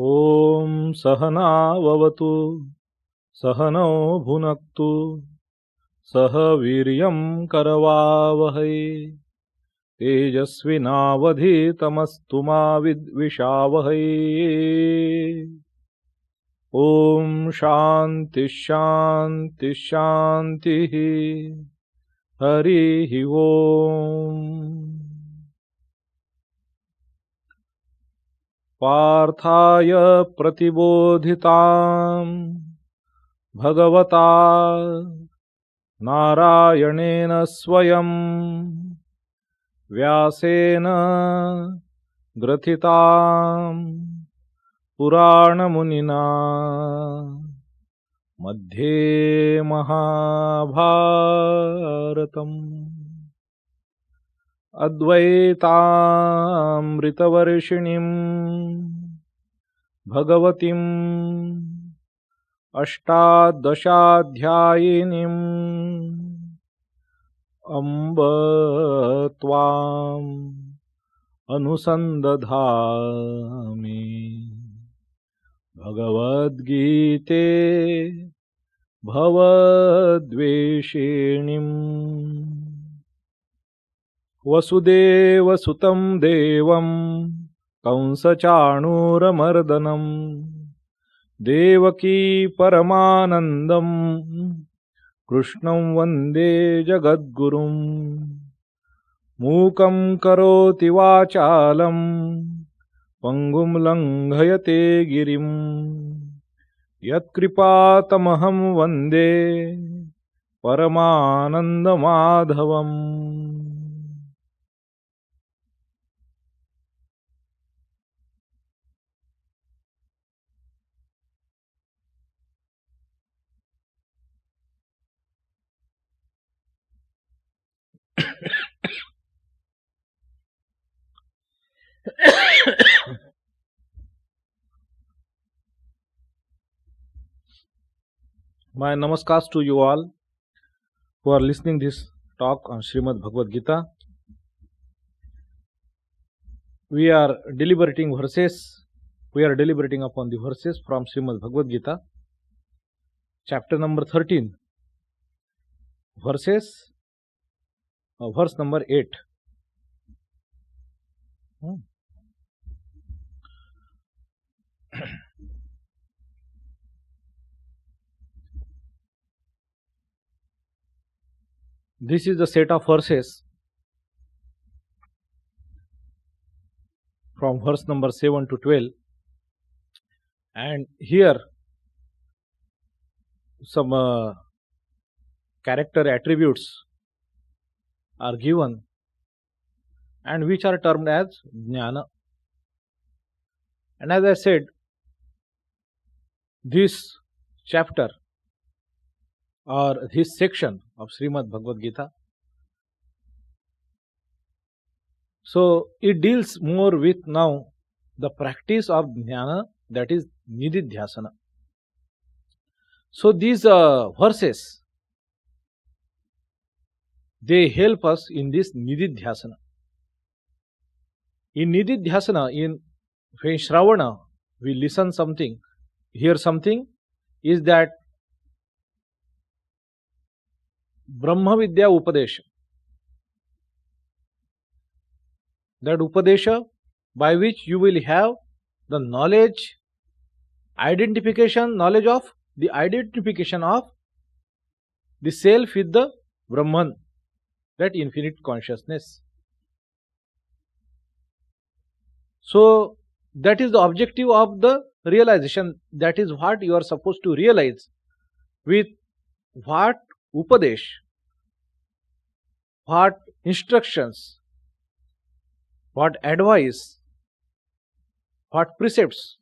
ॐ सहनाववतु सहनौ भुनक्तु सह वीर्यं करवावहै तेजस्विनावधीतमस्तु मा विद्विषावहै। ॐ शान्ति शान्ति शान्तिः। हरिः ॐ। पार्थाय प्रतिबोधितां भगवता नारायणेन स्वयं व्यासेन ग्रथितां पुराणमुनिना मध्ये महाभारतम् अद्वैतामृतवर्षिणीं भगवतीं अष्टादशाध्यायिनीं अम्ब त्वाम् अनुसन्दधामि। भगवद्गीते भवद्वेषिणीम् वसुदेवसुतं देवं कंसचाणूरमर्दनं देवकी परमानन्दं कृष्णं वन्दे जगद्गुरुं। मूकं करोति वाचालं पङ्गुं लङ्घयते गिरिं यत्कृपातमहं वन्दे परमानन्दमाधवम्। My namaskars to you all who are listening this talk on Srimad Bhagavad Gita. We are deliberating verses. We are deliberating upon the verses from Srimad Bhagavad Gita, chapter number 13, verse number 8. This is the set of verses from verse number 7 to 12, and here some character attributes are given and which are termed as jnana. And as I said, this chapter or this section of Srimad Bhagavad Gita, so it deals more with now the practice of jnana, that is nididhyasana. So these verses, they help us in this nididhyasana. In nididhyasana, when Shravana, we listen something, hear something, is that Brahma Vidya Upadesha. That Upadesha by which you will have the knowledge, knowledge of the identification of the self with the Brahman, that infinite consciousness. So that is the objective of the realization. That is what you are supposed to realize with what Upadesh, what instructions, what advice, what precepts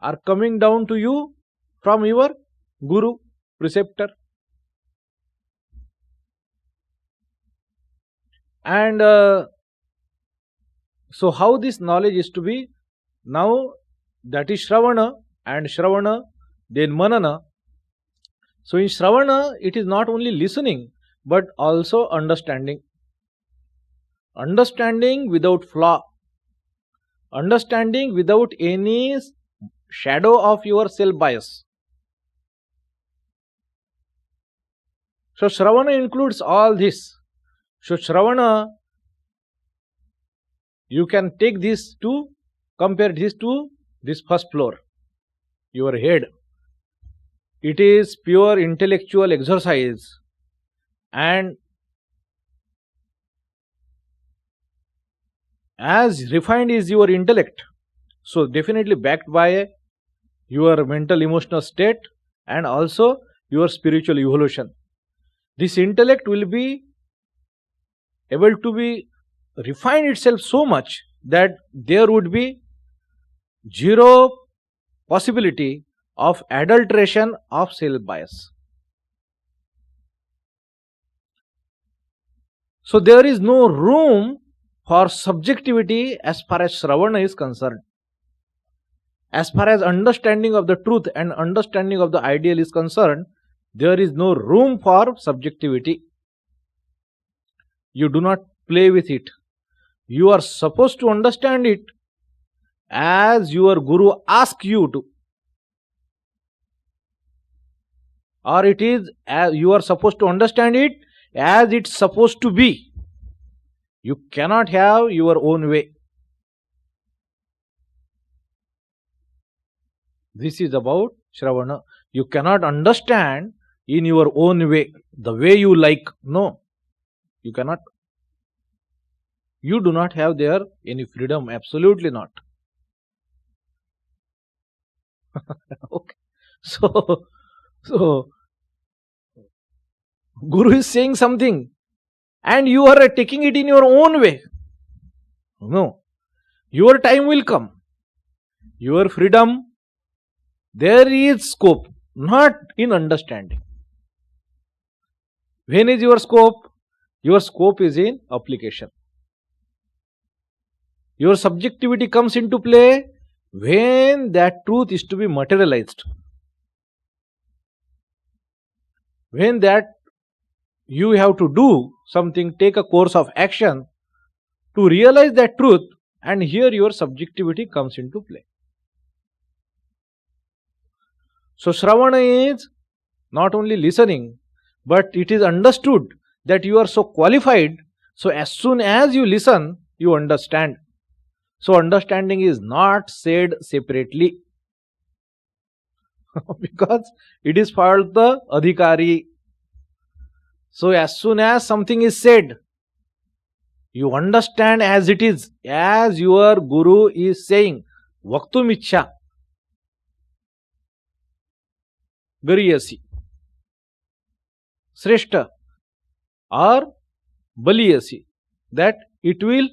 are coming down to you from your Guru, preceptor. And so how this knowledge is to be? Now that is Shravana, and Shravana, then Manana. So in Shravana, it is not only listening, but also understanding. Understanding without flaw. Understanding without any shadow of your self-bias. So Shravana includes all this. So Shravana, you can take this to, compare this to this first floor, your head. It is pure intellectual exercise, and as refined is your intellect, so definitely backed by your mental emotional state and also your spiritual evolution. This intellect will be able to be refine itself so much that there would be zero possibility of adulteration of self-bias. So there is no room for subjectivity as far as Shravana is concerned. As far as understanding of the truth and understanding of the ideal is concerned, there is no room for subjectivity. You do not play with it. You are supposed to understand it as your Guru asks you to. Or it is as you are supposed to understand it as it's supposed to be. You cannot have your own way. This is about Shravana. You cannot understand in your own way, the way you like. No, you cannot. You do not have there any freedom. Absolutely not. Okay. So Guru is saying something and you are taking it in your own way. No. Your time will come. Your freedom, there is scope, not in understanding. When is your scope? Your scope is in application. Your subjectivity comes into play when that truth is to be materialized. When that you have to do something, take a course of action to realize that truth, and here your subjectivity comes into play. So Shravana is not only listening, but it is understood that you are so qualified, so as soon as you listen, you understand. So understanding is not said separately because it is for the adhikari. So as soon as something is said, you understand as it is, as your Guru is saying, Vaktum Ichha Gariyasi Sreshta or Baliyasi, that it will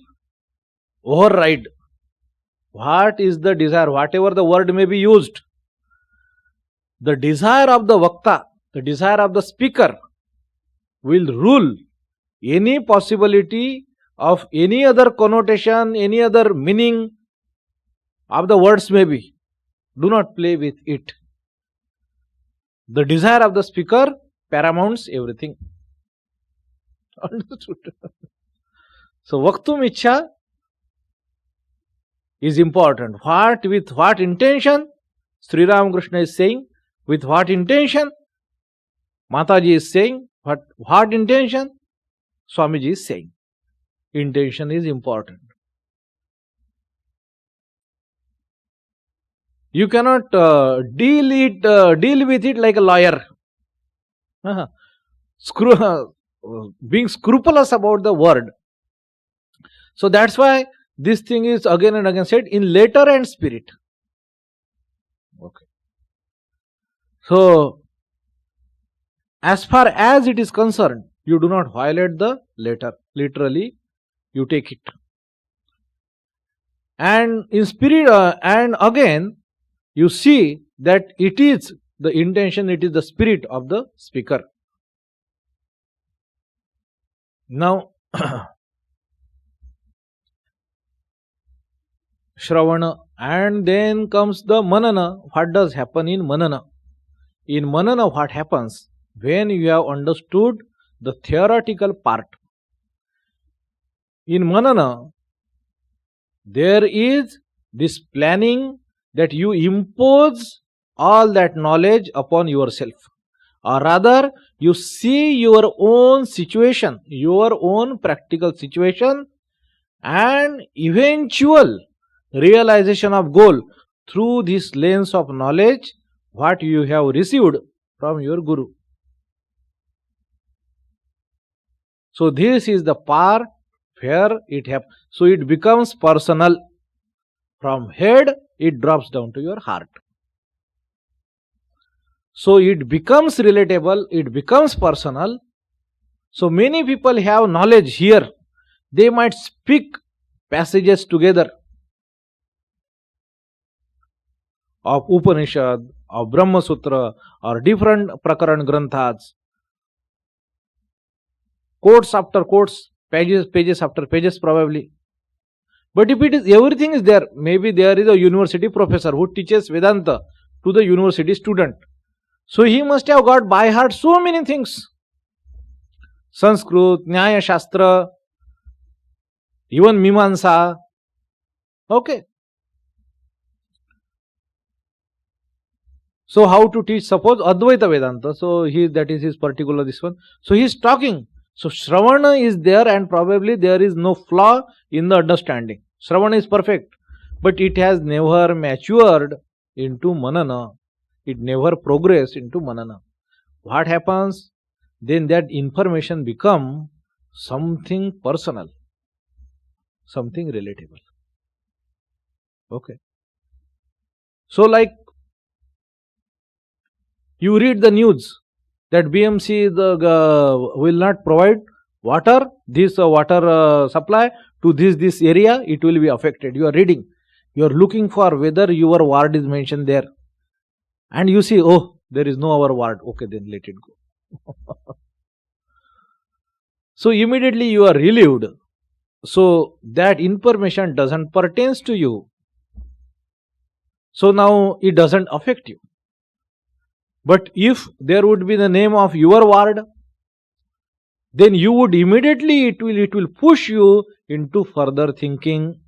override. What is the desire? Whatever the word may be used, the desire of the Vakta, the desire of the speaker will rule any possibility of any other connotation, any other meaning of the words may be. Do not play with it. The desire of the speaker paramounts everything. Understood? So Vaktum Ichha is important. What, with what intention? Sri Ramakrishna is saying, with what intention? Mataji is saying, what intention? Swamiji is saying. Intention is important. You cannot deal with it like a lawyer. Being scrupulous about the word. So that's why this thing is again and again said in letter and spirit. Okay. So as far as it is concerned, you do not violate the letter. Literally, you take it. And in spirit, and again, you see that it is the intention, it is the spirit of the speaker. Now, Shravana, and then comes the Manana. What does happen in Manana? In Manana, what happens? When you have understood the theoretical part. In Manana, there is this planning that you impose all that knowledge upon yourself, or rather you see your own situation, your own practical situation, and eventual realization of goal through this lens of knowledge what you have received from your guru. So this is the part where it happens. So it becomes personal. From head it drops down to your heart. So it becomes relatable, it becomes personal. So many people have knowledge here. They might speak passages together of Upanishad, of Brahma Sutra, or different Prakaran Granthas, quotes after quotes, pages after pages probably. But if it is everything is there, maybe there is a university professor who teaches Vedanta to the university student. So he must have got by heart so many things. Sanskrit, Nyaya Shastra, even Mimansa. Okay. So how to teach, suppose Advaita Vedanta. So that is his particular this one. So he is talking. So Shravana is there and probably there is no flaw in the understanding. Shravana is perfect. But it has never matured into Manana. It never progressed into Manana. What happens? Then that information become something personal. Something relatable. Okay. So like you read the news that BMC will not provide water, this water supply to this area, it will be affected. You are reading, you are looking for whether your ward is mentioned there, and you see, oh, there is no our ward. Okay, then let it go. So immediately you are relieved. So that information doesn't pertain to you. So now it doesn't affect you. But if there would be the name of your ward, then you would immediately, it will push you into further thinking.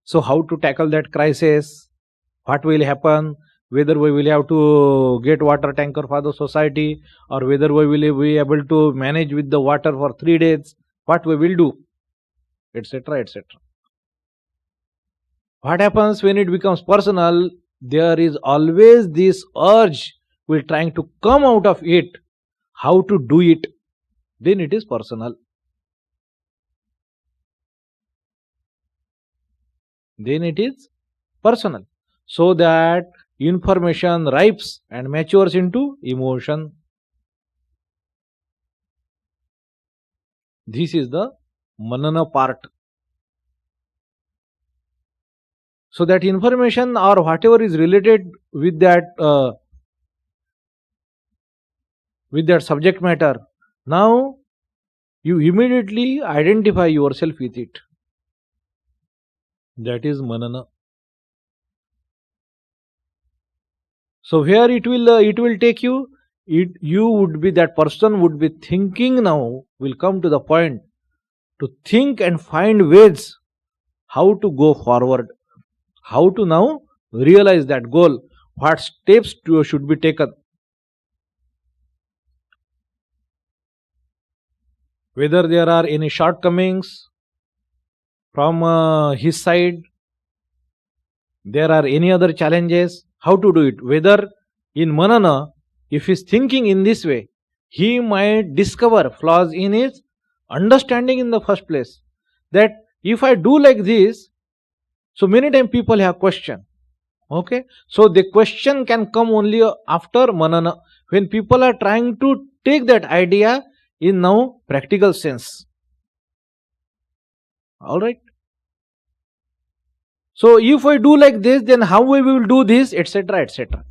So how to tackle that crisis? What will happen? Whether we will have to get water tanker for the society, or whether we will be able to manage with the water for 3 days, what we will do, etc., etc. What happens when it becomes personal? There is always this urge will trying to come out of it, how to do it. Then it is personal. Then it is personal. So that information ripes and matures into emotion. This is the manana part. So that information or whatever is related with that subject matter, now you immediately identify yourself with it. That is manana. So where it will take you, you would be, that person would be thinking now, will come to the point to think and find ways how to go forward, how to now realize that goal, what steps should be taken. Whether there are any shortcomings from his side, there are any other challenges, how to do it. Whether in manana, if he is thinking in this way, he might discover flaws in his understanding in the first place. That if I do like this, so many times people have question. Okay, so the question can come only after manana, when people are trying to take that idea in now practical sense. Alright. So if I do like this, then how we will do this, etc., etc.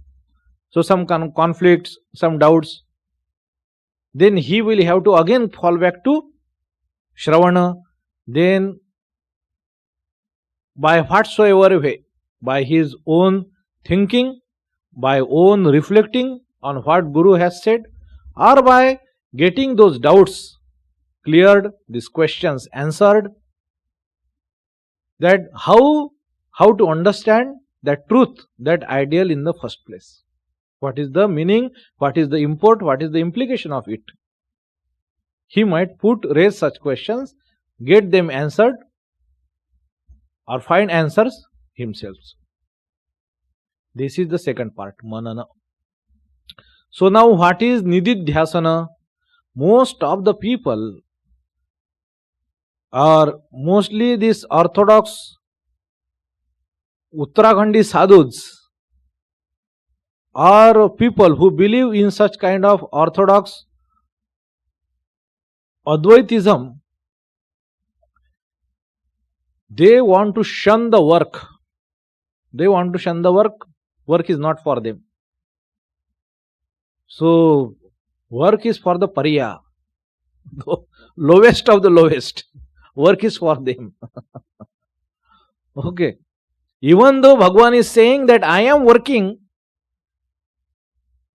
So some conflicts, some doubts. Then he will have to again fall back to Shravana. Then by whatsoever way, by his own thinking, by own reflecting on what Guru has said, or by getting those doubts cleared, these questions answered, that how how to understand that truth, that ideal in the first place. What is the meaning? What is the import? What is the implication of it? He might raise such questions, get them answered, or find answers himself. This is the second part, manana. So now what is nididhyasana? Most of the people, or mostly this orthodox Uttarakhandi sadhus, or people who believe in such kind of orthodox Advaitism, they want to shun the work. They want to shun the work. Work is not for them. So, work is for the pariya, the lowest of the lowest. Work is for them. Okay. Even though Bhagwan is saying that I am working,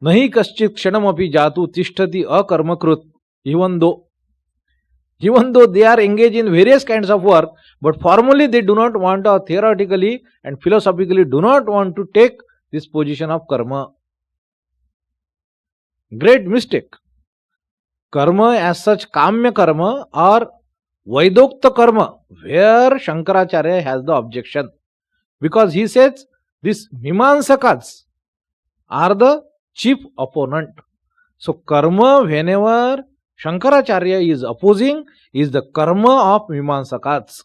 nahi kaschit kshanam api jatu tishtati akarmakrit, even though they are engaged in various kinds of work, but formally they do not want, or theoretically and philosophically do not want to take this position of karma. Great mistake. Karma as such, kamya karma or vaidokta karma, where Shankaracharya has the objection. Because he says these Mimamsakas are the chief opponent. So karma, whenever Shankaracharya is opposing, is the karma of Mimamsakas.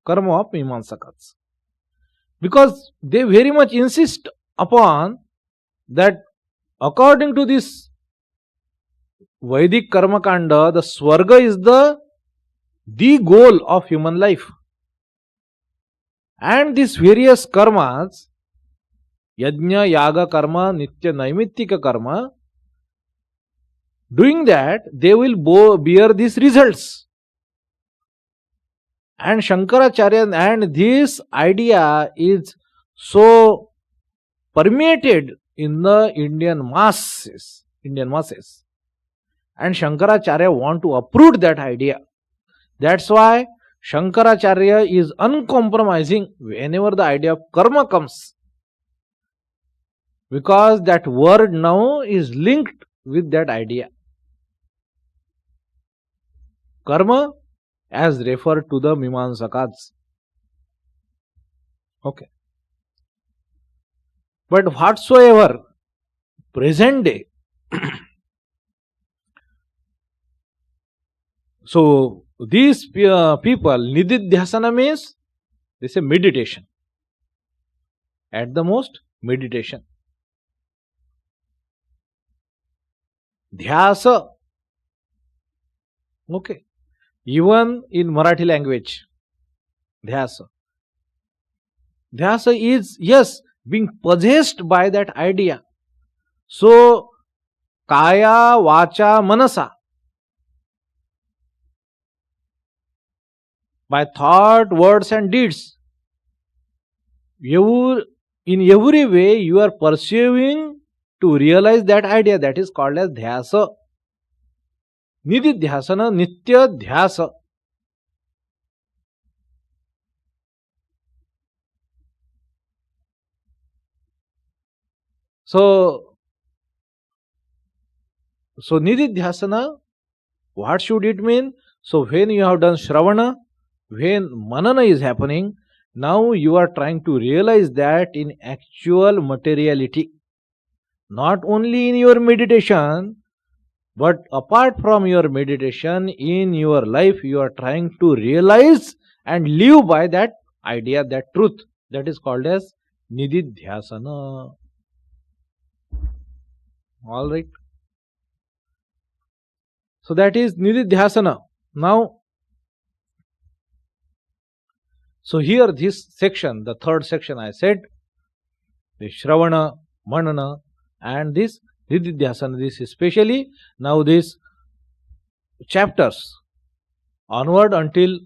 Karma of Mimamsakas. Because they very much insist upon that according to this Vedic Karma Kanda, the Swarga is the goal of human life. And these various karmas, Yajna, Yaga Karma, Nitya Naimittika Karma, doing that, they will bear these results. And Shankaracharya, and this idea is so permeated in the Indian masses. And Shankaracharya want to uproot that idea. That's why Shankaracharya is uncompromising whenever the idea of karma comes. Because that word now is linked with that idea. Karma as referred to the Mimamsakas. Okay. But whatsoever present day, so these people, nididhyasana means, they say meditation. At the most, meditation. Dhyasa. Okay. Even in Marathi language, dhyasa. Dhyasa is, yes, being possessed by that idea. So, kaya, vacha, manasa. By thought, words and deeds. In every way, you are pursuing to realize that idea. That is called as dhyasa. Nididhyasana, nitya dhyasa. So nididhyasana, what should it mean? So when you have done shravana, when manana is happening, now you are trying to realize that in actual materiality. Not only in your meditation, but apart from your meditation, in your life, you are trying to realize and live by that idea, that truth. That is called as nididhyasana. Alright. So that is nididhyasana. Now, so here this section, the third section I said, the Shravana, Manana and this nididhyasana, this especially now these chapters onward until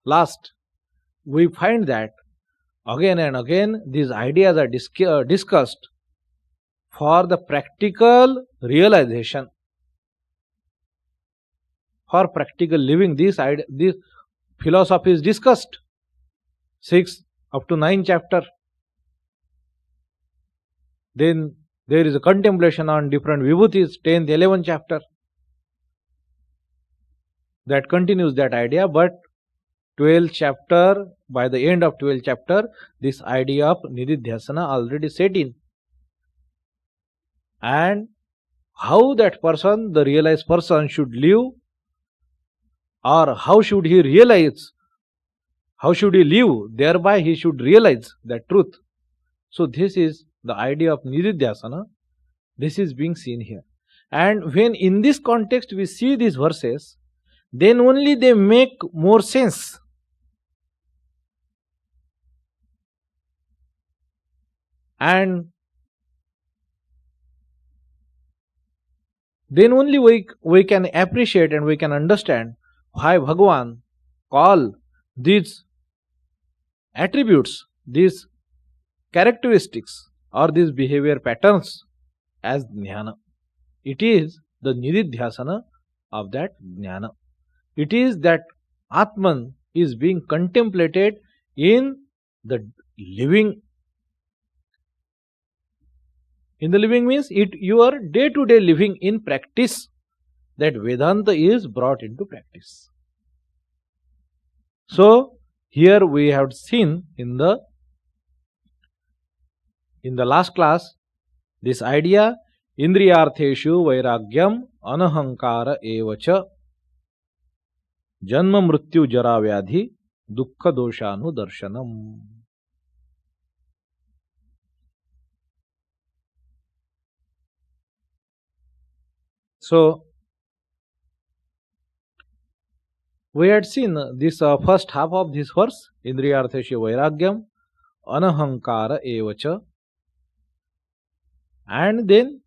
last, we find that again and again these ideas are discussed for the practical realization, for practical living. This philosophy is discussed. 6 up to 9 chapter. Then there is a contemplation on different vibhutis, 10th, 11th chapter. That continues that idea, but 12th chapter, by the end of 12th chapter, this idea of nididhyasana already set in. And how that person, the realized person, should live, or how should he realize, how should he live, thereby he should realize that truth. So this is the idea of nididhyasana. This is being seen here. And when in this context we see these verses, then only they make more sense. And then only we can appreciate and we can understand why Bhagavan call these attributes, these characteristics or these behavior patterns as jnana. It is the nididhyasana of that jnana. It is that Atman is being contemplated in the living. In the living means your day-to-day living in practice, that Vedanta is brought into practice. So here we have seen in the last class this idea, indriyartheshu vairagyam anahankara evacha janma mrityu jara vyadhi dukkha doshanu darshanam. So we had seen this first half of this verse, indriyartheshu vairagyam anahankara evacha, and then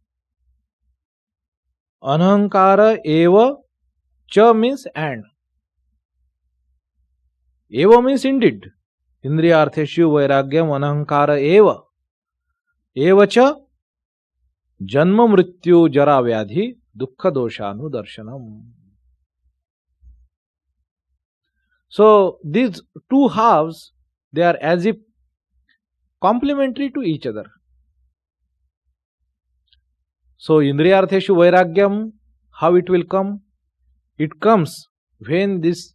anahankara eva cha means and. Eva means indeed. Indriyartheshu vairagyam anahankara eva. Eva cha janma mrityu jara vyadhi dukkha doshanu darshanam. So these two halves, they are as if complementary to each other. So indriyartheshu vairagyam, how it will come? It comes when this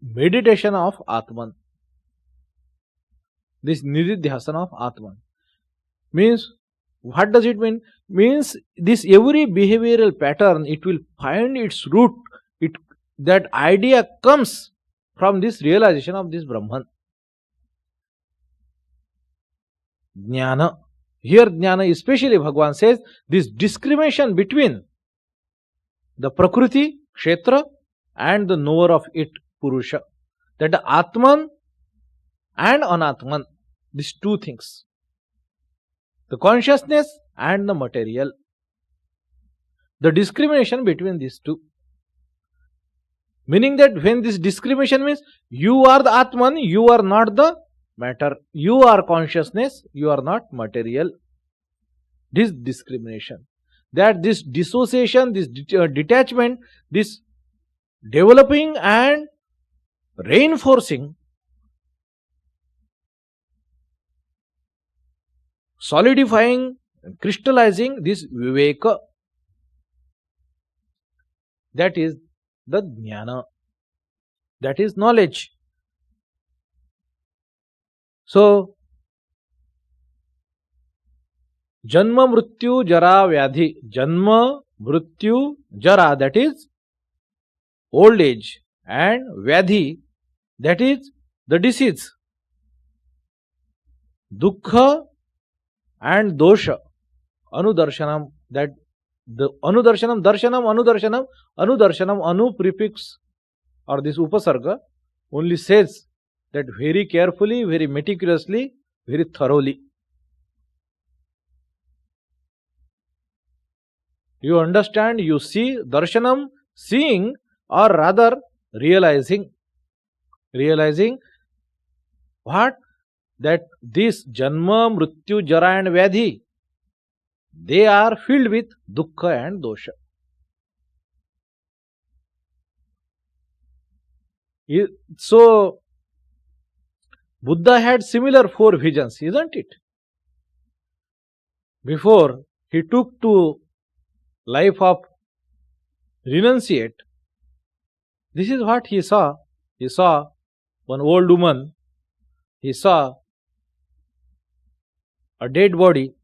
meditation of Atman, this nididhyasana of Atman, means, what does it mean? Means this every behavioral pattern, it will find its root, that idea comes from this realization of this Brahman. Jnana. Here jnana, especially Bhagavan says, this discrimination between the Prakriti, Kshetra, and the knower of it, Purusha. That the Atman and Anatman, these two things. The consciousness and the material. The discrimination between these two. Meaning that when this discrimination means, you are the Atman, you are not the matter. You are consciousness, you are not material. This discrimination. That this dissociation, this detachment, this developing and reinforcing, solidifying, crystallizing this viveka, that is the jnana, that is knowledge. So janma mrityu jara vyadhi, janma mrityu jara, that is old age, and vyadhi, that is the disease, dukkha and dosha, anudarshanam, that the anudarshanam, darshanam, anudarshanam, anu prefix or this upasarga only says that very carefully, very meticulously, very thoroughly. You understand, you see, darshanam, seeing, or rather realizing. Realizing what? That this janma, mrityu, jara and vyadhi, they are filled with dukkha and dosha. So, Buddha had similar 4 visions, isn't it? Before he took to life of renunciate, this is what he saw. He saw one old woman, he saw a dead body,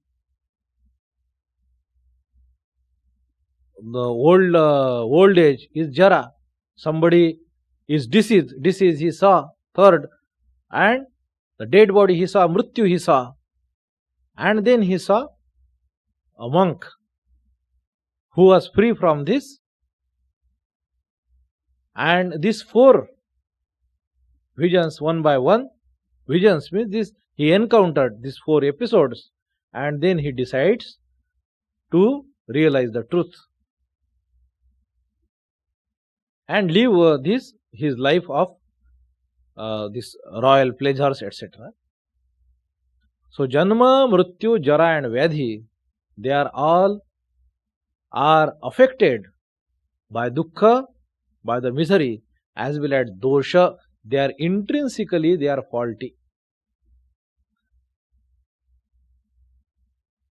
the old age is jara, somebody is disease he saw, third, and the dead body he saw, mrityu he saw, and then he saw a monk who was free from this. And these 4 visions, one by one, visions means this, he encountered these 4 episodes, and then he decides to realize the truth and live his life of this royal pleasures, etc. So Janma, Mrityu, Jara and Vyadhi, they are all affected by dukkha, by the misery, as well as dosha. They are intrinsically faulty.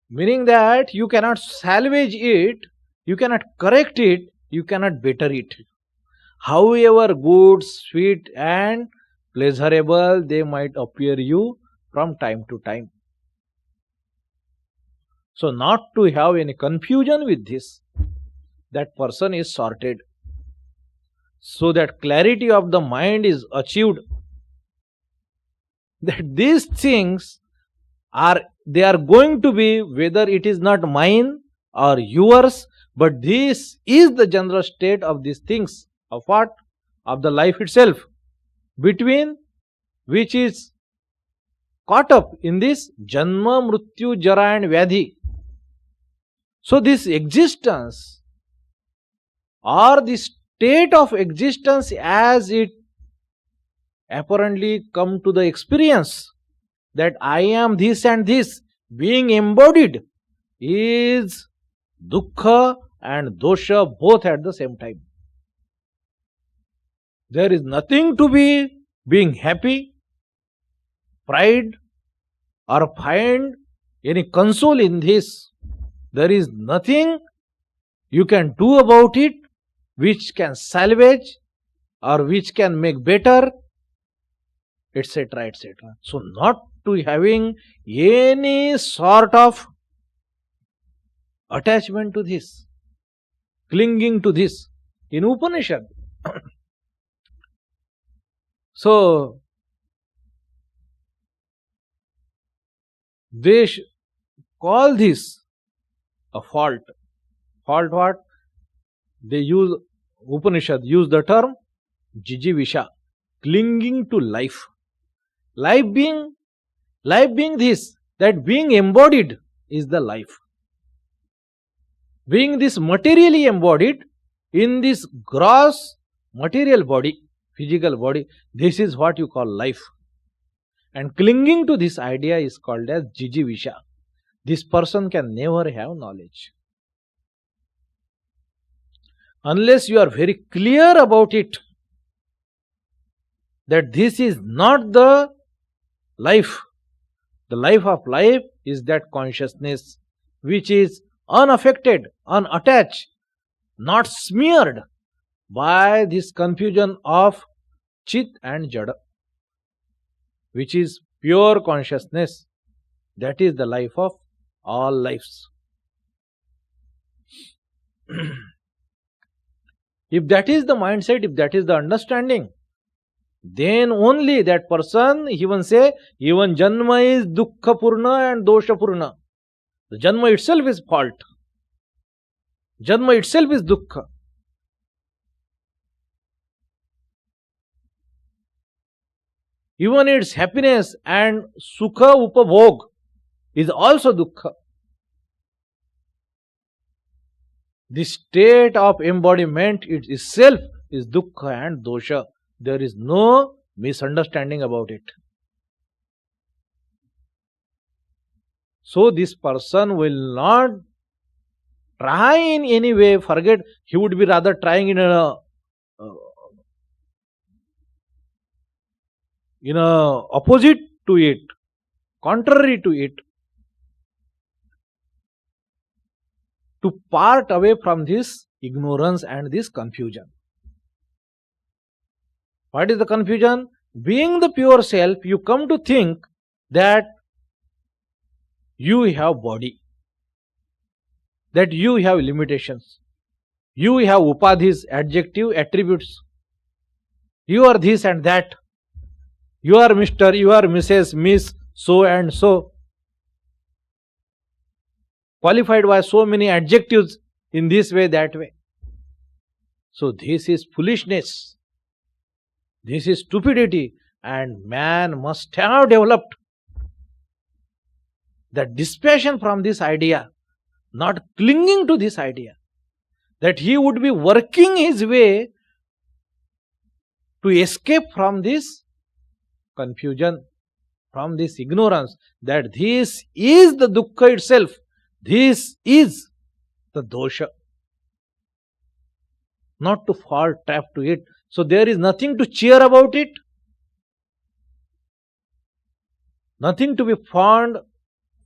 Meaning that you cannot salvage it, you cannot correct it, you cannot better it. However good, sweet and pleasurable they might appear you from time to time. So not to have any confusion with this, that person is sorted, so that clarity of the mind is achieved, that these things are going to be, whether it is not mine or yours, but this is the general state of these things, of what? Of the life itself, between which is caught up in this Janma, Mrityu, Jara and Vyadhi. So this existence, or this state of existence as it apparently come to the experience, that I am this and this, being embodied, is dukkha and dosha both at the same time. There is nothing to be being happy, pride, or find any console in this. There is nothing you can do about it which can salvage or which can make better, etc., etc. So not to having any sort of attachment to this, clinging to this in Upanishad. So they call this a fault. Fault what? They use, Upanishad use the term jijivisha, clinging to life. Life being this, that being embodied is the life. Being this materially embodied in this gross material body, physical body, this is what you call life. And clinging to this idea is called as jijivisha. This person can never have knowledge. Unless you are very clear about it, that this is not the life. The life of life is that consciousness which is unaffected, unattached, not smeared by this confusion of chit and jada, which is pure consciousness. That is the life of all lives. If that is the mindset, if that is the understanding, then only that person, even say, even Janma is dukkha purna and dosha purna. The Janma itself is fault. Janma itself is dukkha. Even its happiness and sukha upabhog is also dukkha. The state of embodiment itself is dukkha and dosha. There is no misunderstanding about it. So this person will not try in any way, forget, he would be rather trying in a in a opposite to it, contrary to it, to part away from this ignorance and this confusion. What is the confusion? Being the pure self, you come to think that you have body, that you have limitations, you have upadhis, adjective attributes, you are this and that, you are Mr., you are Mrs., Miss, so and so, qualified by so many adjectives in this way, that way. So this is foolishness, this is stupidity, and man must have developed that dispassion from this idea, not clinging to this idea, that he would be working his way to escape from this confusion, from this ignorance, that this is the dukkha itself, this is the dosha, not to fall trap to it. So there is nothing to cheer about it, nothing to be fond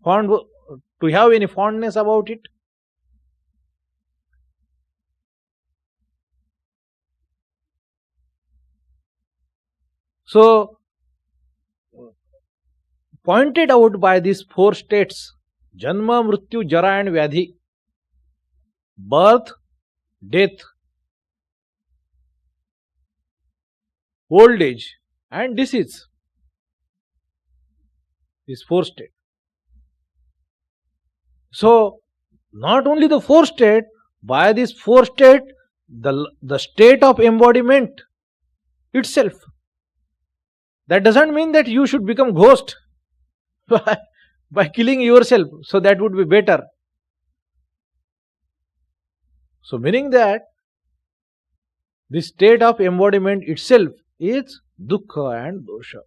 to have any fondness about it. So, pointed out by these four states, Janma, Mrityu, Jara and Vyadhi, birth, death, old age and disease, these four states. So, not only the four states, by this four state, the state of embodiment itself. That doesn't mean that you should become ghost by killing yourself. So that would be better. So meaning that the state of embodiment itself is dukkha and dosha.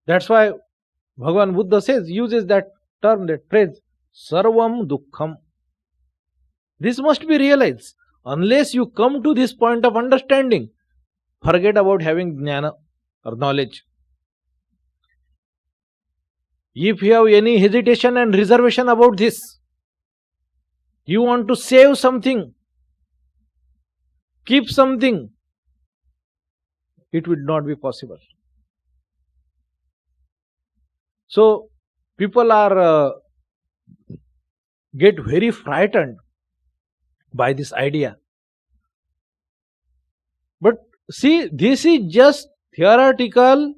That's why Bhagavan Buddha uses that term, that phrase, sarvam dukkham. This must be realized. Unless you come to this point of understanding, forget about having jnana or knowledge. If you have any hesitation and reservation about this, you want to save something, keep something, it would not be possible. So, people are get very frightened by this idea. But see, this is just theoretical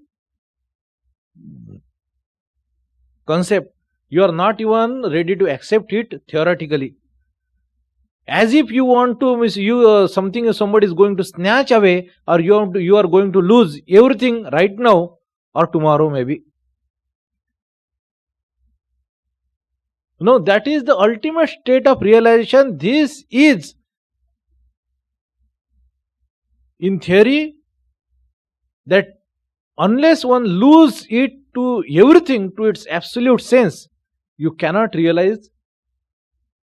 concept. You are not even ready to accept it theoretically. As if you want to something somebody is going to snatch away, or you are going to lose everything right now or tomorrow maybe. No, that is the ultimate state of realization. This is, in theory, that unless one loses it to everything, to its absolute sense, you cannot realize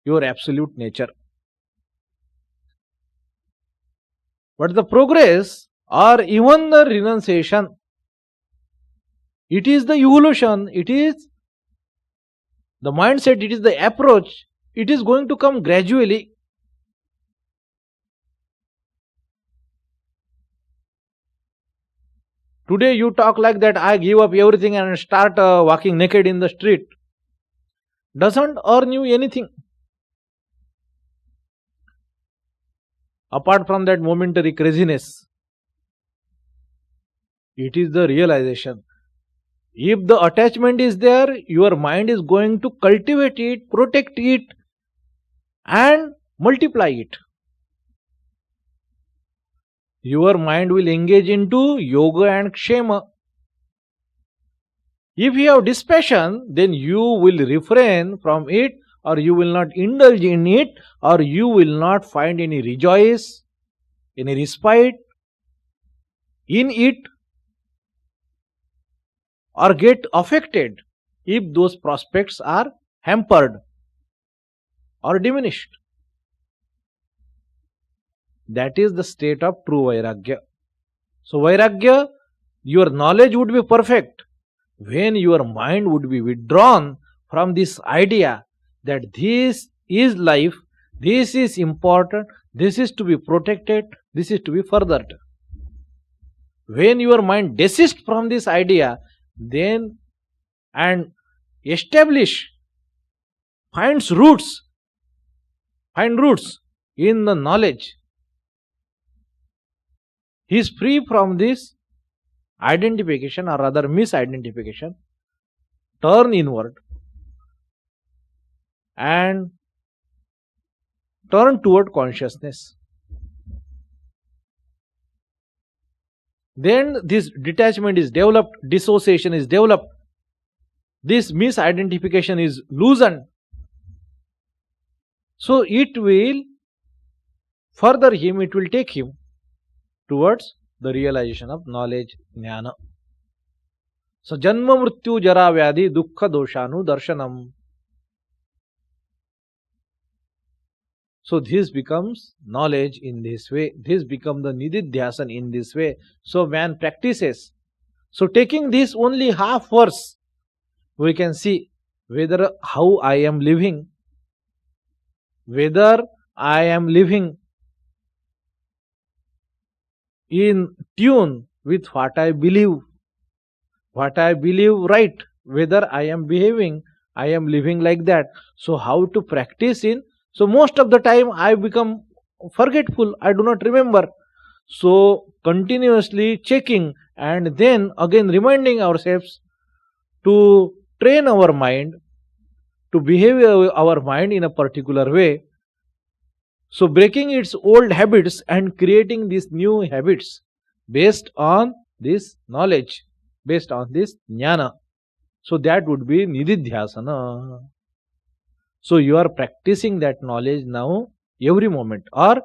your absolute nature. But the progress, or even the renunciation, it is the evolution, it is the mindset, it is the approach, it is going to come gradually. Today you talk like that, I give up everything and start walking naked in the street. Doesn't earn you anything. Apart from that momentary craziness, it is the realization. If the attachment is there, your mind is going to cultivate it, protect it, and multiply it. Your mind will engage into yoga and kshema. If you have dispassion, then you will refrain from it, or you will not indulge in it, or you will not find any rejoice, any respite in it, or get affected if those prospects are hampered or diminished. That is the state of true vairagya. So Vairagya, your knowledge would be perfect when your mind would be withdrawn from this idea that this is life, this is important, this is to be protected, this is to be furthered. When your mind desists from this idea, then and finds roots in the knowledge, he is free from this identification or rather misidentification, turn inward and turn toward consciousness. Then this detachment is developed, dissociation is developed, this misidentification is loosened. So it will take him towards the realization of knowledge, jnana. So janma mrityu jara vyadhi dukkha doshanu darshanam. So this becomes knowledge in this way. This becomes the nididhyasan in this way. So man practices. So taking this only half verse, we can see whether how I am living, whether I am living in tune with what I believe right, whether I am living like that. So how to practice in? So most of the time I become forgetful, I do not remember. So continuously checking and then again reminding ourselves to train our mind, to behave our mind in a particular way. So breaking its old habits and creating these new habits based on this knowledge, based on this jnana. So that would be nididhyasana. So you are practicing that knowledge now every moment, or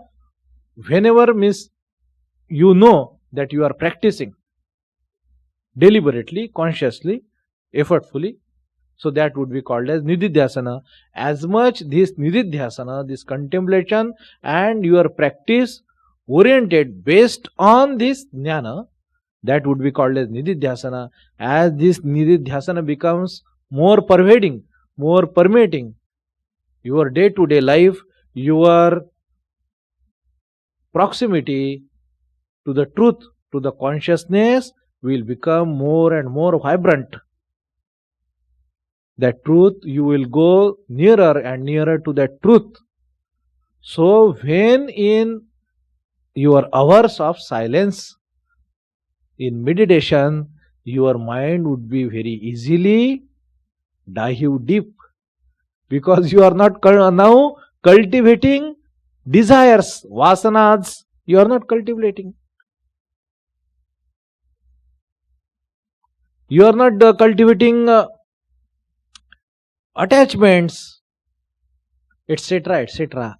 whenever you know that you are practicing deliberately, consciously, effortfully. So that would be called as nididhyasana. As much this nididhyasana, this contemplation and your practice oriented based on this jnana, that would be called as nididhyasana. As this nididhyasana becomes more pervading, more permeating your day-to-day life, your proximity to the truth, to the consciousness will become more and more vibrant. That truth, you will go nearer and nearer to that truth. So when in your hours of silence, in meditation, your mind would be very easily dive deep, because you are not now cultivating desires, vasanas, you are not cultivating. You are not cultivating attachments, etc., etc.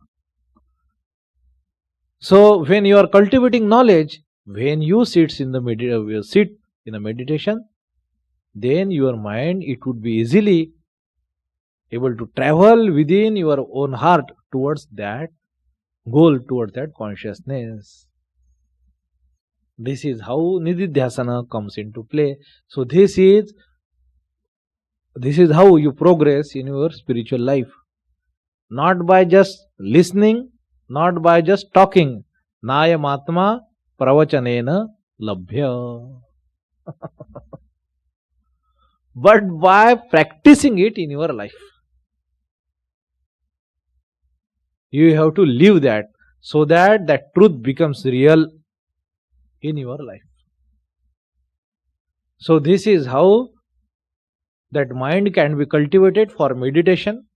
So when you are cultivating knowledge, when you sit in the meditation, then your mind, it would be easily able to travel within your own heart towards that goal, towards that consciousness. This is how nididhyasana comes into play. So this is how you progress in your spiritual life. Not by just listening, not by just talking. Nayam atma pravachanena labhya. But by practicing it in your life. You have to live that, so that that truth becomes real in your life. So this is how that mind can be cultivated for meditation,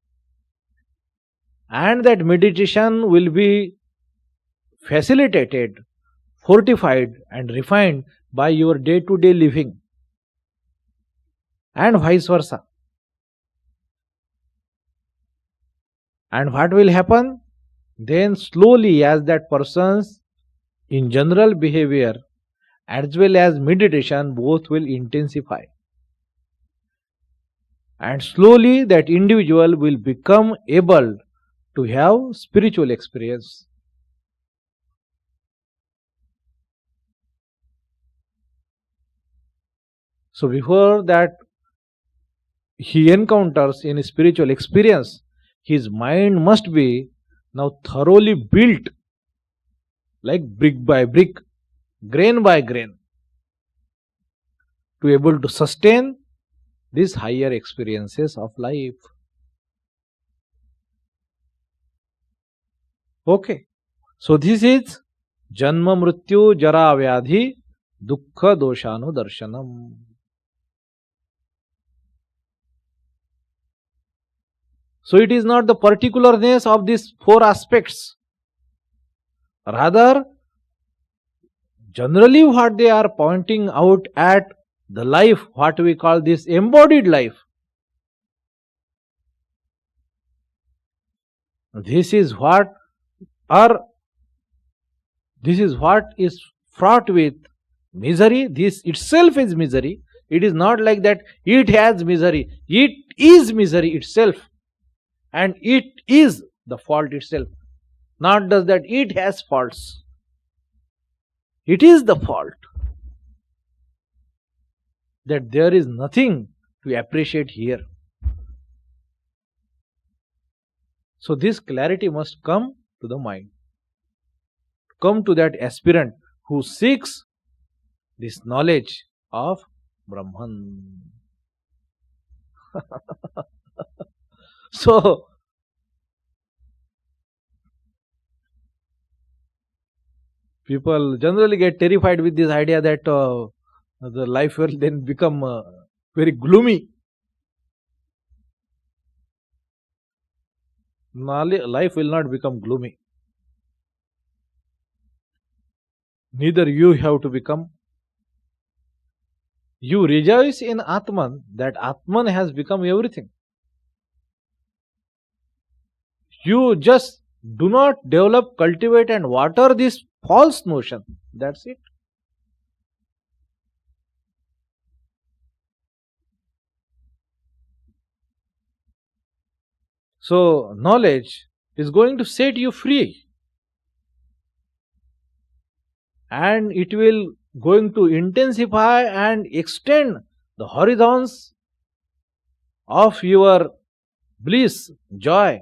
and that meditation will be facilitated, fortified and refined by your day-to-day living, and vice versa. And what will happen? Then slowly, as that person's in general behavior as well as meditation, both will intensify. And slowly that individual will become able to have spiritual experience. So before that he encounters any spiritual experience, his mind must be now thoroughly built, like brick by brick, grain by grain, to able to sustain these higher experiences of life. Okay, so this is Janma Mrityu Jara Vyadhi Dukkha Doshanu Darshanam. So it is not the particularness of these four aspects. Rather, generally what they are pointing out at the life, what we call this embodied life. This is what is fraught with misery. This itself is misery. It is not like that it has misery. It is misery itself. And it is the fault itself. Not does that it has faults. It is the fault. That there is nothing to appreciate here. So this clarity must come to the mind. Come to that aspirant who seeks this knowledge of Brahman. So, people generally get terrified with this idea that the life will then become very gloomy. Life will not become gloomy. Neither you have to become. You rejoice in Atman, that Atman has become everything. You just do not develop, cultivate and water this false notion. That's it. So, knowledge is going to set you free. And it will going to intensify and extend the horizons of your bliss, joy,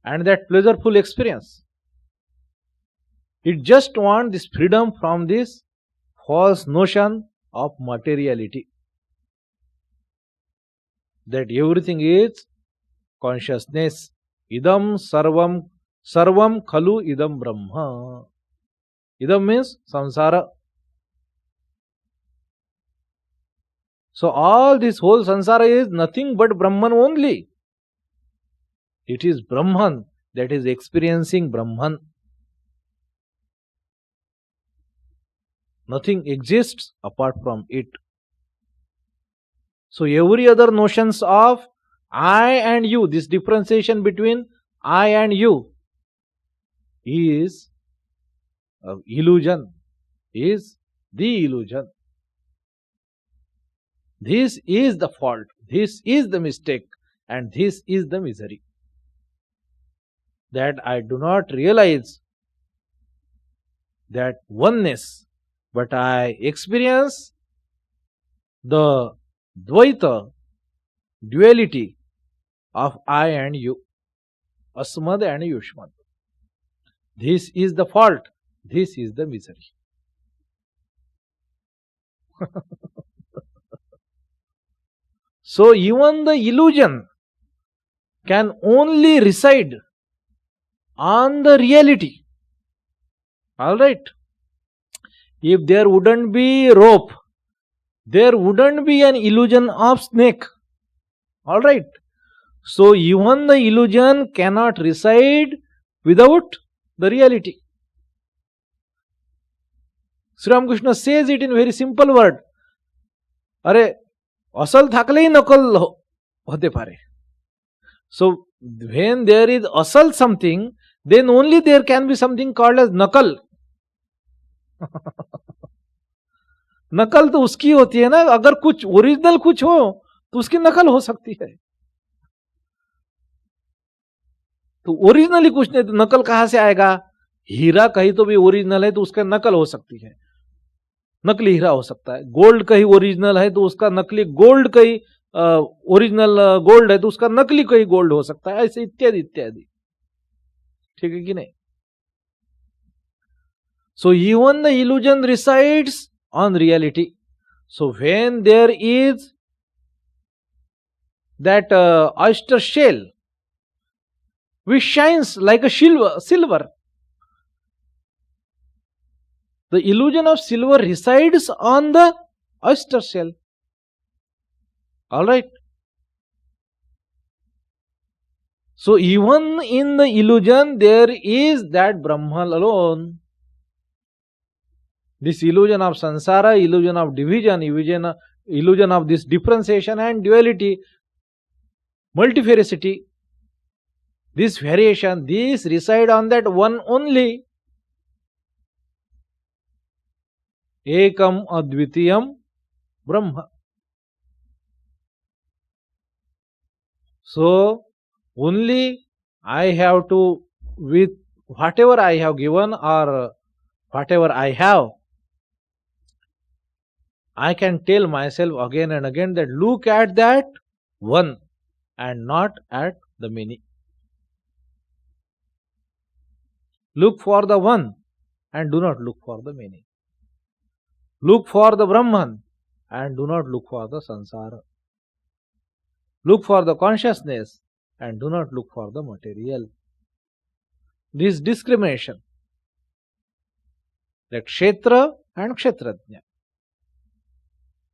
and that pleasureful experience. It just wants this freedom from this false notion of materiality. That everything is consciousness. Idam sarvam khalu idam brahma. Idam means samsara. So all this whole samsara is nothing but Brahman only. It is Brahman that is experiencing Brahman. Nothing exists apart from it. So every other notions of I and you, this differentiation between I and you is illusion, is the illusion. This is the fault, this is the mistake, and this is the misery. That I do not realize that oneness, but I experience the Dvaita, duality of I and you, Asmad and Yushmad. This is the fault, this is the misery. So even the illusion can only reside on the reality. Alright? If there wouldn't be rope, there wouldn't be an illusion of snake. Alright? So even the illusion cannot reside without the reality. Sri Ramakrishna says it in very simple word. अरे असल थाकलेही नकल होते पारे. So when there is asal something, then only there can be something called as nakal. नकल तो उसकी होती है ना, अगर कुछ ओरिजिनल कुछ हो तो उसकी नकल हो सकती है. तो ओरिजिनली कुछ नहीं तो नकल कहां से आएगा? हीरा कहीं तो भी ओरिजिनल है तो उसका नकल हो सकती है. नकली हीरा हो सकता है, गोल्ड कहीं ओरिजिनल है तो उसका नकली गोल्ड, कहीं ओरिजिनल गोल्ड है तो उसका नकली कहीं गोल्ड हो सकता है, ऐसे इत्यादि इत्यादि। ठीक है कि नहीं? So even the illusion resides on reality. So when there is that oyster shell which shines like a silver, the illusion of silver resides on the oyster shell. All right. So even in the illusion there is that Brahman alone. This illusion of samsara, illusion of division, illusion of this differentiation and duality, multifericity, this variation, these reside on that one only. Ekam advitiyam Brahma. So only I have to, with whatever I have given or whatever I have, I can tell myself again and again that look at that one and not at the many. Look for the one and do not look for the many. Look for the Brahman and do not look for the samsara. Look for the consciousness and do not look for the material. This discrimination, that kshetra and kshetrajna,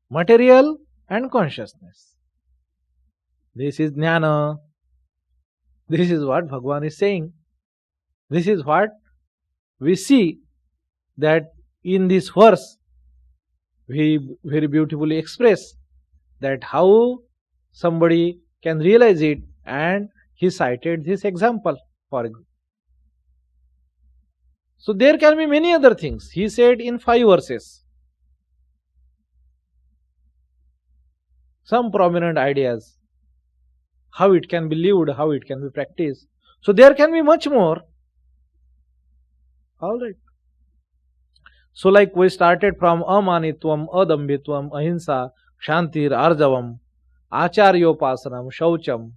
material and consciousness, this is jnana. This is what Bhagavan is saying. This is what we see that in this verse we very beautifully express that how somebody can realize it, and he cited this example for example. So there can be many other things. He said in 5 verses some prominent ideas, how it can be lived, how it can be practiced. So there can be much more. All right. So like we started from amanitvam, adambitvam, ahimsa, shantir, arjavam, acharyopasanam, shaucham,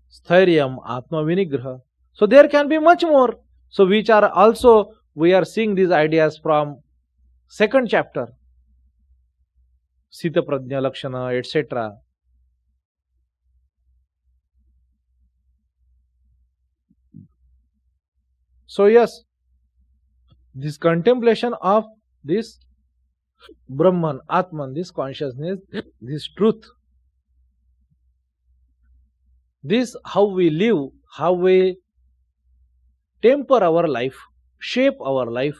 stairyam, atma vinigraha. So there can be much more. So which are also, we are seeing these ideas from 2nd chapter, Sita Prajna Lakshana, etc. So yes, this contemplation of this Brahman, Atman, this consciousness, this truth, this how we live, how we temper our life, shape our life,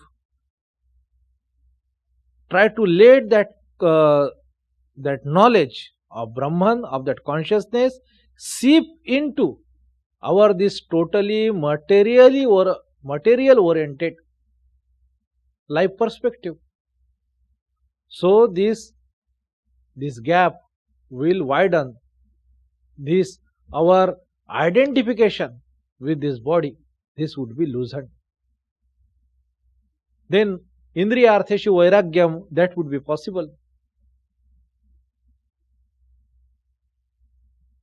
try to let that knowledge of Brahman, of that consciousness, seep into our this totally materially or material oriented life perspective. So this gap will widen. This our identification with this body, this would be loosened. Then indriyartheshu vairagyam, that would be possible.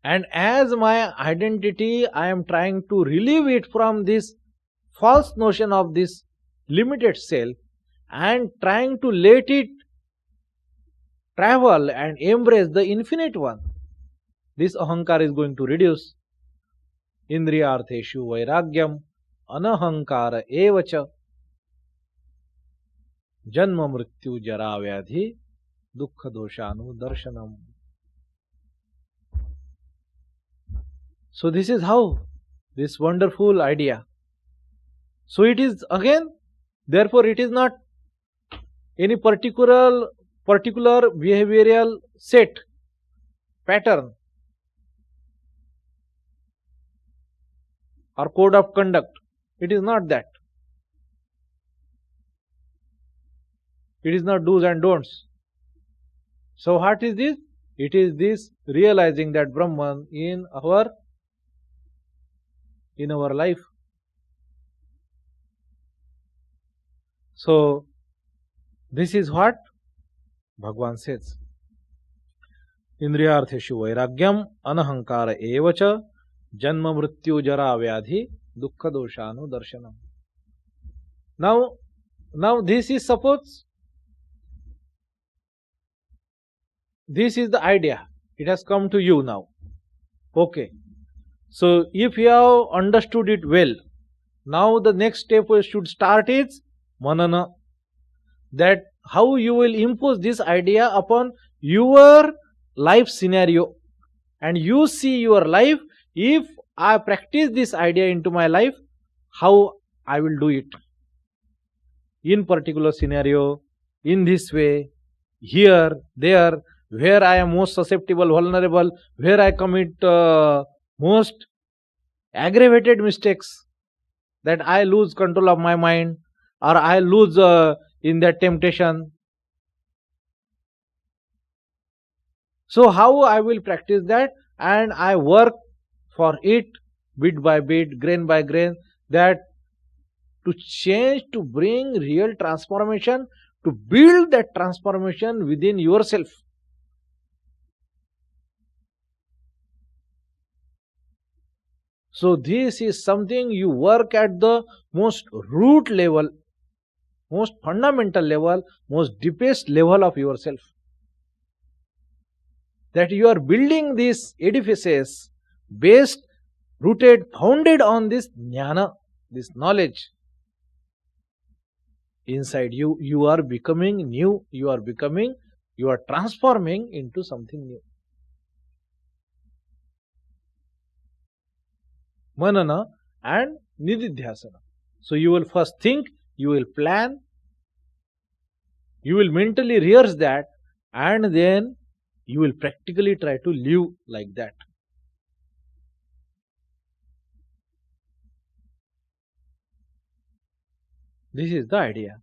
And as my identity, I am trying to relieve it from this false notion of this limited self and trying to let it travel and embrace the infinite one. This ahankar is going to reduce. Indriyartheshu vairagyam anahankara evacha janma mrityu jara vyadhi dukkha doshanu darshanam. So this is how, this wonderful idea. So it is again, therefore it is not any particular behavioral set, pattern or code of conduct. It is not that. It is not do's and don'ts. So what is this? It is this realizing that Brahman in our life. So This is what Bhagavan says. Indriyartheshu vairagyam anahankara evacha janma mrityu jara vyadhi dukkha doshanu darshanam. Now this is, suppose this is the idea. It has come to you now. Okay. So if you have understood it well, now the next step should start is manana. That how you will impose this idea upon your life scenario, and you see your life, if I practice this idea into my life, how I will do it in particular scenario, in this way, here, there, where I am most susceptible, vulnerable, where I commit most aggravated mistakes, that I lose control of my mind, or I lose in that temptation. So how I will practice that, and I work for it bit by bit, grain by grain, that to change, to bring real transformation, to build that transformation within yourself. So this is something you work at the most root level, most fundamental level, most deepest level of yourself. That you are building these edifices based, rooted, founded on this jnana, this knowledge. Inside you, you are becoming new, you are transforming into something new. Manana and nididhyasana. So you will first think, you will plan, you will mentally rehearse that, and then you will practically try to live like that. This is the idea.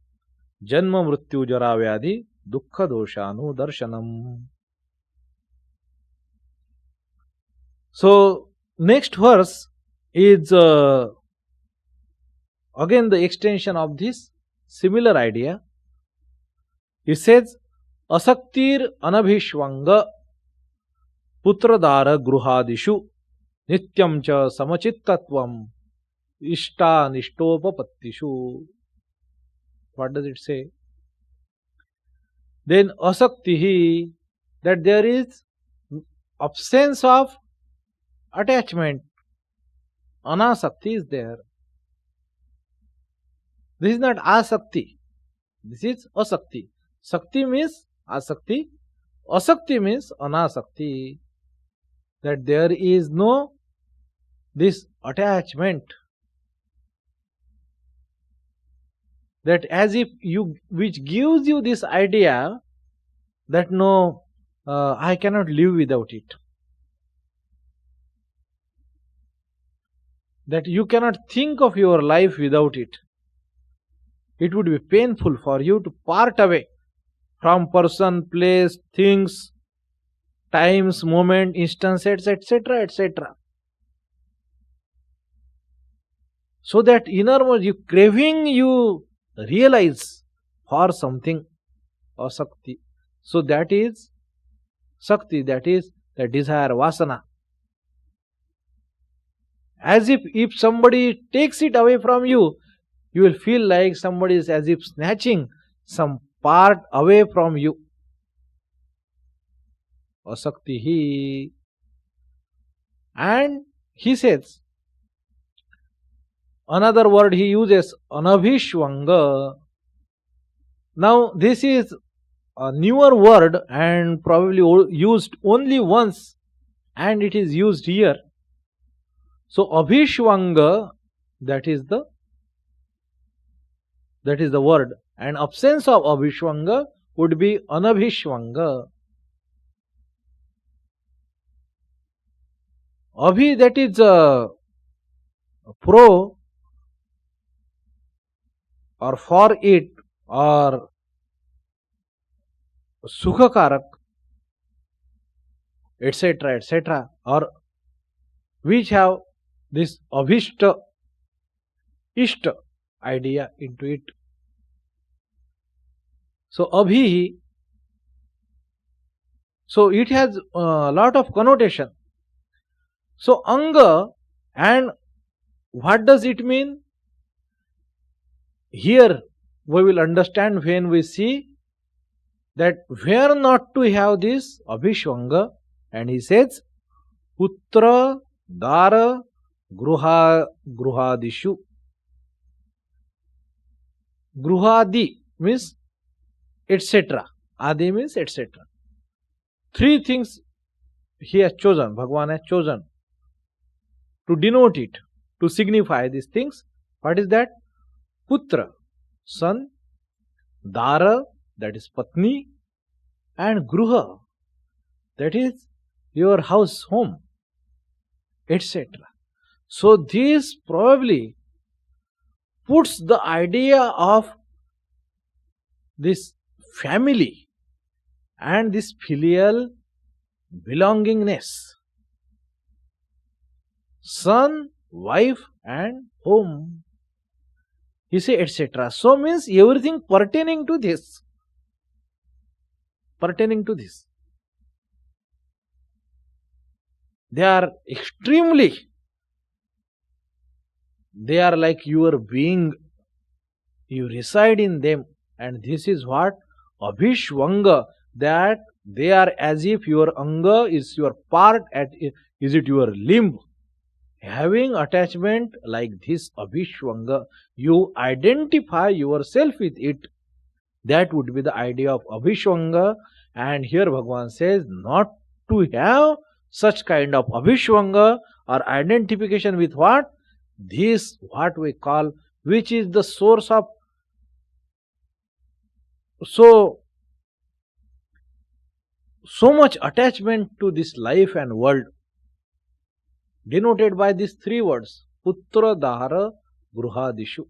Janma mrityu jara vyadhi dukkha doshanu darshanam. So next verse is again the extension of this similar idea. It says, asaktir anabhishvanga putradara gruhadishu nityam cha samachittatvam ishta nishtopapattishu. What does it say? Then asaktihi, that there is absence of attachment. Anasakti is there. This is not asakti. This is asakti. Sakti means asakti. Asakti means anasakti. That there is no this attachment. That as if you, which gives you this idea that no, I cannot live without it. That you cannot think of your life without it. It would be painful for you to part away from person, place, things, times, moment, instances, etc., etc. So that innermost you craving, you realize for something or Sakti. So that is Sakti, that is the desire, Vasana. As if somebody takes it away from you, you will feel like somebody is as if snatching some part away from you. Asaktihi. And he says, another word he uses, anabhishvanga. Now this is a newer word and probably used only once, and it is used here. So abhishvanga, that is the word, and absence of abhishvanga would be anabhishvanga. Abhi, that is pro or for it or sukhakarak, etc., etc., or which have this abhishta, ishta idea into it. So abhi, so it has a lot of connotation. So anga, and what does it mean? Here we will understand when we see that where not to have this abhishwanga, and he says putra dara gruhadishu. Gruhadi means etc. Adi means etc. Three things he has chosen, Bhagavan has chosen to denote it, to signify these things. What is that? Putra, son; dara, that is patni; and gruha, that is your house, home, etc. So this probably puts the idea of this family and this filial belongingness, son, wife, and home, he say etc. So means everything pertaining to this. Pertaining to this. They are extremely, they are like your being. You reside in them, and this is what abhishwanga, that they are as if your anga is your part, is it your limb, having attachment like this abhishwanga. You identify yourself with it. That would be the idea of abhishwanga. And here Bhagavan says not to have such kind of abhishwanga or identification with what? This, what we call, which is the source of so much attachment to this life and world, denoted by these three words: putra dara gruhadishu,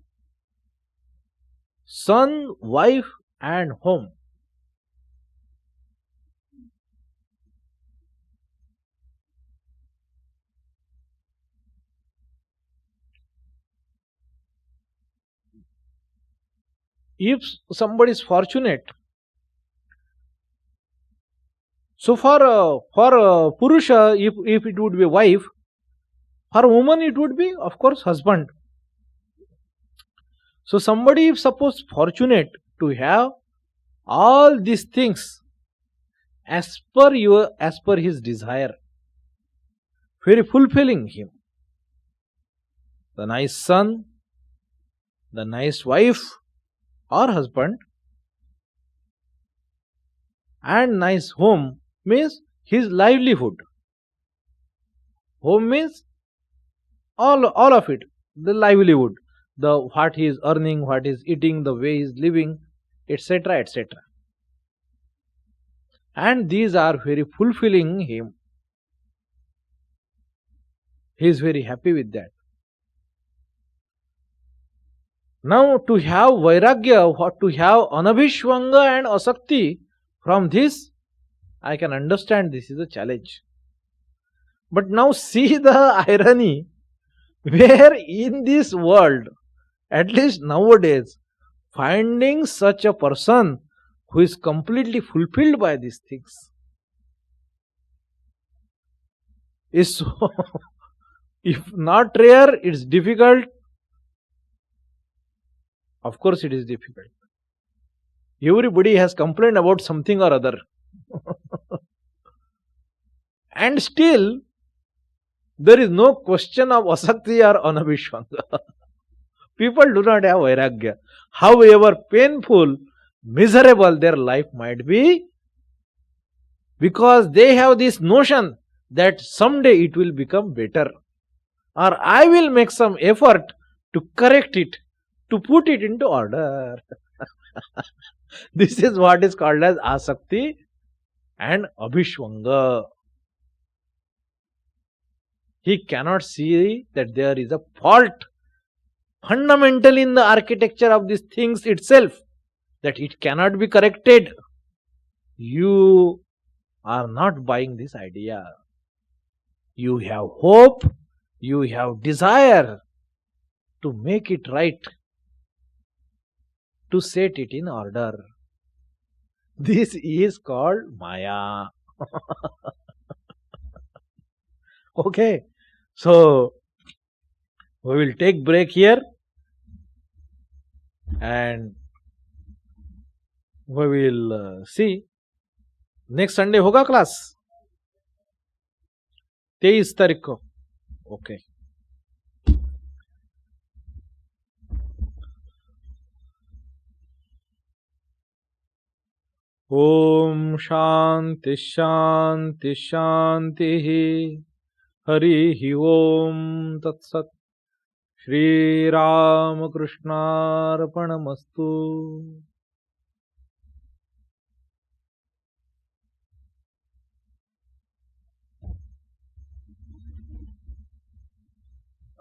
son, wife, and home. If somebody is fortunate, so for Purusha, if it would be wife, for woman it would be, of course, husband. So somebody, if suppose fortunate to have all these things as per his desire, very fulfilling him, the nice son, the nice wife or husband, and nice home, means his livelihood. Home means all of it, the livelihood, the what he is earning, what he is eating, the way he is living, etc., etc. And these are very fulfilling him. He is very happy with that. Now to have vairagya, to have anabhishwanga and asakti, from this I can understand this is a challenge. But now see the irony, where in this world, at least nowadays, finding such a person who is completely fulfilled by these things is so, if not rare, it's difficult. Of course it is difficult. Everybody has complained about something or other. And still, there is no question of asakti or anabhishwanga. People do not have vairagya. However painful, miserable their life might be, because they have this notion that someday it will become better, or I will make some effort to correct it, to put it into order. This is what is called as asakti and abhishwanga. He cannot see that there is a fault fundamental in the architecture of these things itself, that it cannot be corrected. You are not buying this idea. You have hope, you have desire to make it right, to set it in order. This is called Maya. Okay, so we will take break here and we will see. Next Sunday होगा class 23 तारीख को. Okay. Om Shanti शांति शांति. हरि ओम तत्सत्. श्री रामकृष्णार्पणमस्तु.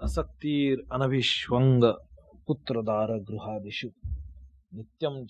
असक्तिर् अनभिष्वंग पुत्रदार गृहादिषु नित्यं च